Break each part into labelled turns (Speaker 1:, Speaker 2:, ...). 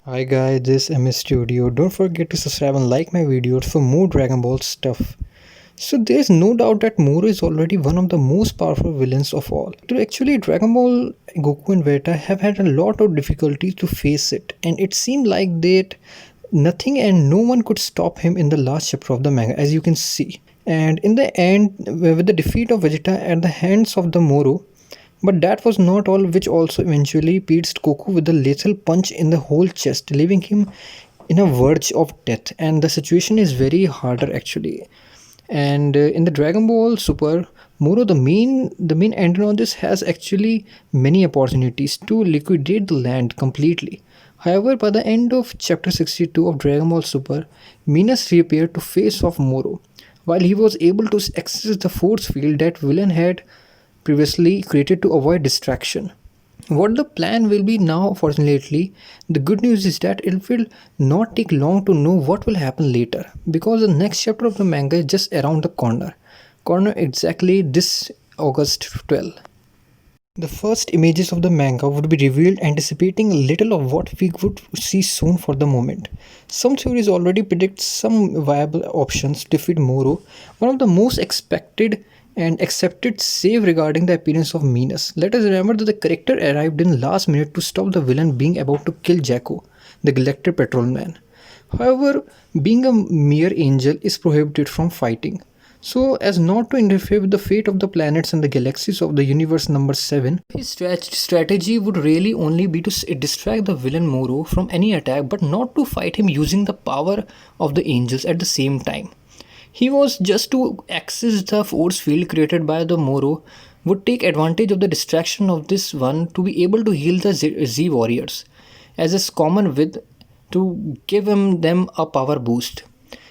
Speaker 1: Hi guys, this is MS Studio. Don't forget to subscribe and like my videos for more Dragon Ball stuff. So there's no doubt that Moro is already one of the most powerful villains of all. Actually, Dragon Ball, Goku and Vegeta have had a lot of difficulties to face it, and it seemed like that nothing and no one could stop him in the last chapter of the manga, as you can see. And in the end, with the defeat of Vegeta at the hands of the Moro, but that was not all, which also eventually pierced Goku with a lethal punch in the whole chest, leaving him in a verge of death. And the situation is very harder actually. And in the Dragon Ball Super, Moro, the main antagonist, has actually many opportunities to liquidate the land completely. However, by the end of chapter 62 of Dragon Ball Super, Meerus reappeared to face off Moro. While he was able to access the force field that villain had previously created to avoid distraction. What the plan will be now, fortunately, the good news is that it will not take long to know what will happen later because the next chapter of the manga is just around the corner exactly this August 12th. The first images of the manga would be revealed, anticipating a little of what we would see soon for the moment. Some theories already predict some viable options to defeat Moro, one of the most expected and accepted save regarding the appearance of Meerus. Let us remember that the character arrived in last minute to stop the villain being about to kill Jacko, the Galactic Patrolman. However, being a mere angel is prohibited from fighting, so as not to interfere with the fate of the planets and the galaxies of the universe number 7. His strategy would really only be to distract the villain Moro from any attack, but not to fight him using the power of the angels at the same time. He was just to access the force field created by the Moro, would take advantage of the distraction of this one to be able to heal the Z warriors, as is common with, to give them a power boost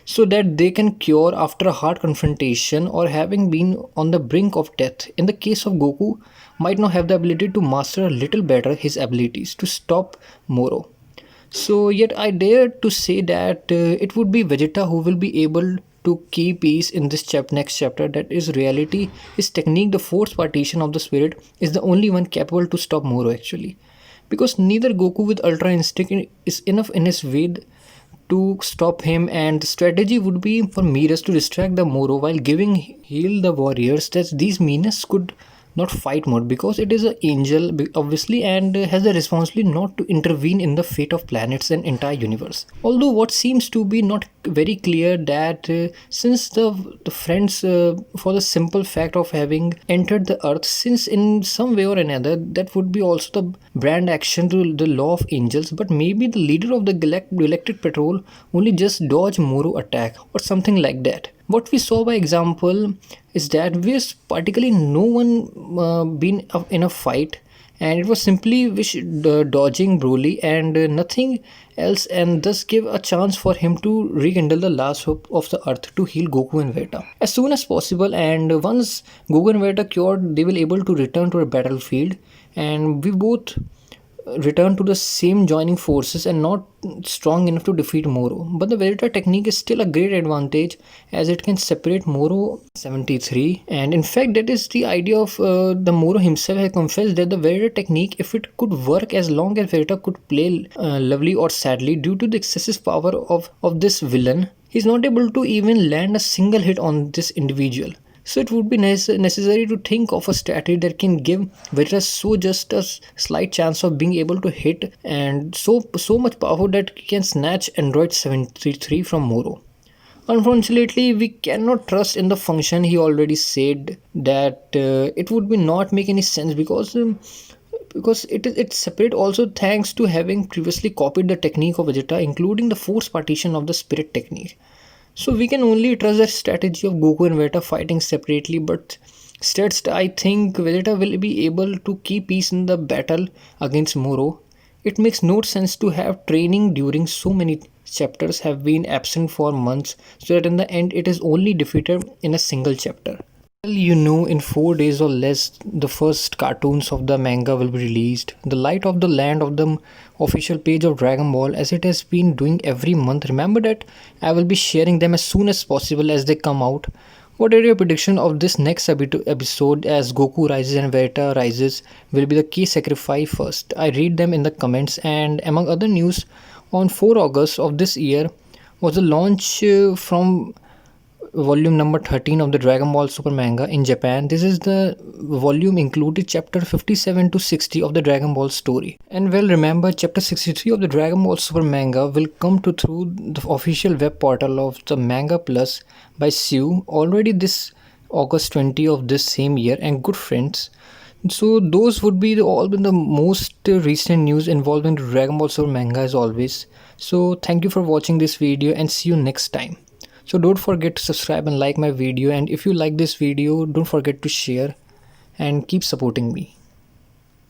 Speaker 1: so that they can cure after a hard confrontation or having been on the brink of death. In the case of Goku, might not have the ability to master a little better his abilities to stop Moro. So yet I dare to say that it would be Vegeta who will be able to keep peace in this next chapter. That is reality. His technique, the force partition of the spirit, is the only one capable to stop Moro actually. Because neither Goku with Ultra Instinct is enough in his way to stop him, and the strategy would be for Meerus to distract the Moro while giving heal the warriors, that these Meerus could not fight more because it is an angel obviously, and has the responsibility not to intervene in the fate of planets and entire universe. Although what seems to be not very clear that since the friends, for the simple fact of having entered the earth, since in some way or another that would be also the brand action to the law of angels, but maybe the leader of the galactic patrol only just dodge Moro attack or something like that. What we saw by example is that there's particularly no one been in a fight, and it was simply dodging Broly and nothing else, and thus give a chance for him to rekindle the last hope of the earth to heal Goku and Vegeta as soon as possible. And once Goku and Vegeta cured, they will able to return to the battlefield, and we both return to the same joining forces and not strong enough to defeat Moro. But the Vegeta technique is still a great advantage as it can separate Moro 73, and in fact that is the idea of the Moro himself has confessed that the Vegeta technique, if it could work as long as Vegeta could play lovely or sadly, due to the excessive power of this villain, he's not able to even land a single hit on this individual. So it would be necessary to think of a strategy that can give Vegeta so just a slight chance of being able to hit, and so much power that can snatch Android 73 from Moro. Unfortunately, we cannot trust in the function. He already said that it would be not make any sense because it's separate also, thanks to having previously copied the technique of Vegeta, including the force partition of the spirit technique. So we can only trust the strategy of Goku and Vegeta fighting separately, but stats, I think Vegeta will be able to keep peace in the battle against Moro. It makes no sense to have training during so many chapters have been absent for months, so that in the end it is only defeated in a single chapter. Well, in 4 days or less, the first cartoons of the manga will be released. The light of the land of the official page of Dragon Ball, as it has been doing every month. Remember that I will be sharing them as soon as possible as they come out. What are your prediction of this next episode, as Goku rises and Vegeta rises will be the key sacrifice first? I read them in the comments. And among other news, on 4 August of this year was the launch from volume number 13 of the Dragon Ball Super manga in Japan. This is the volume included chapter 57 to 60 of the Dragon Ball story. And well, remember, chapter 63 of the Dragon Ball Super manga will come to through the official web portal of the Manga Plus by Sue already this August 20 of this same year. And good friends, so those would be all the most recent news involving the Dragon Ball Super manga as always. So thank you for watching this video and see you next time. So don't forget to subscribe and like my video, and if you like this video, don't forget to share and keep supporting me.